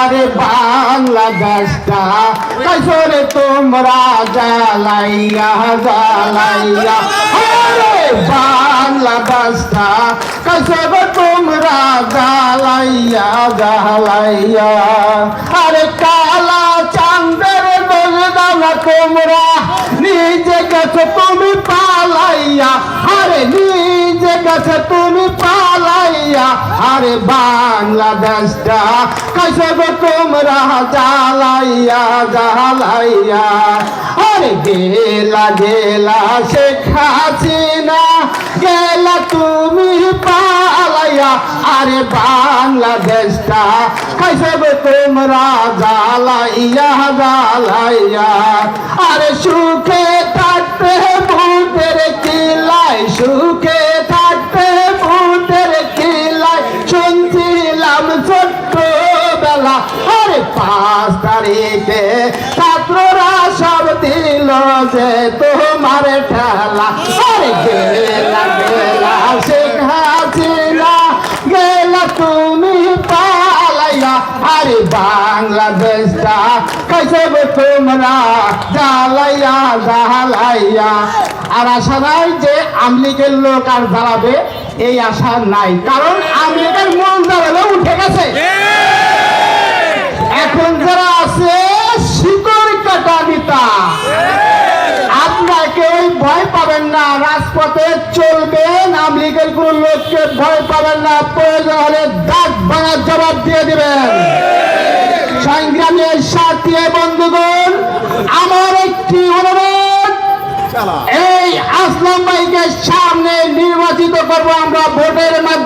আরে বাংলাদেশটা কাইসরে তোমরা জ্বালাইয়া জ্বালাইয়া আরে বাংলাদেশটা কাইসরে তোমরা জ্বালাইয়া জ্বালাইয়া আরে কালা চাঁদের দোলনা তোমরা নিজে গেছো তুমি পালাইয়া আরে নিজে গেছো তুমি পালাইয়া আরে বাংলাদেশটা কাইসরে তোমরা জ্বালাইয়া জ্বালাইয়া আরে গেলা গেলা শেখ হাসিনা গেলা তুমি পালাইয়া আরে বাংলাদেশটা কাইসরে তোমরা জ্বালাইয়া জ্বালাইয়া আরে সুখে থাকতে ভূতের কিলাই সুখে থাকতে ভূতের কিলাই শুনছিলাম ছোট্টবেলা আরে 5 তারিখে ছাত্ররা সব দিল যে তোমার ঠেলা আরে গেলা গেলা শেখ হাসিনা গেলা তুমি পালাইয়া আরে বাংলাদেশটা কাইসবে তোমরা জ্বালাইয়া জ্বালাইয়া আর আশা নাই যে আমলিগের লোক আর জ্বালাবে এই আশা নাই কারণ আমলিগের মন জ্বালাবে উঠে গেছে এখন যারা আছে শিকড় কাটা নেতা আপনারা কেউ ভয় পাবেন না রাজপথে চলবেন আমলিগের কোন লোককে ভয় পাবেন না প্রয়োজন হলে দাঁত ভাঙার জবাব দিয়ে দিবেন সংগ্রামের সাথী বন্ধুগণ আমার একটি অনুরোধ এই আসলাম ভাইকে সামনে নির্বাচিত করবো আমরা ভোটের মাধ্যমে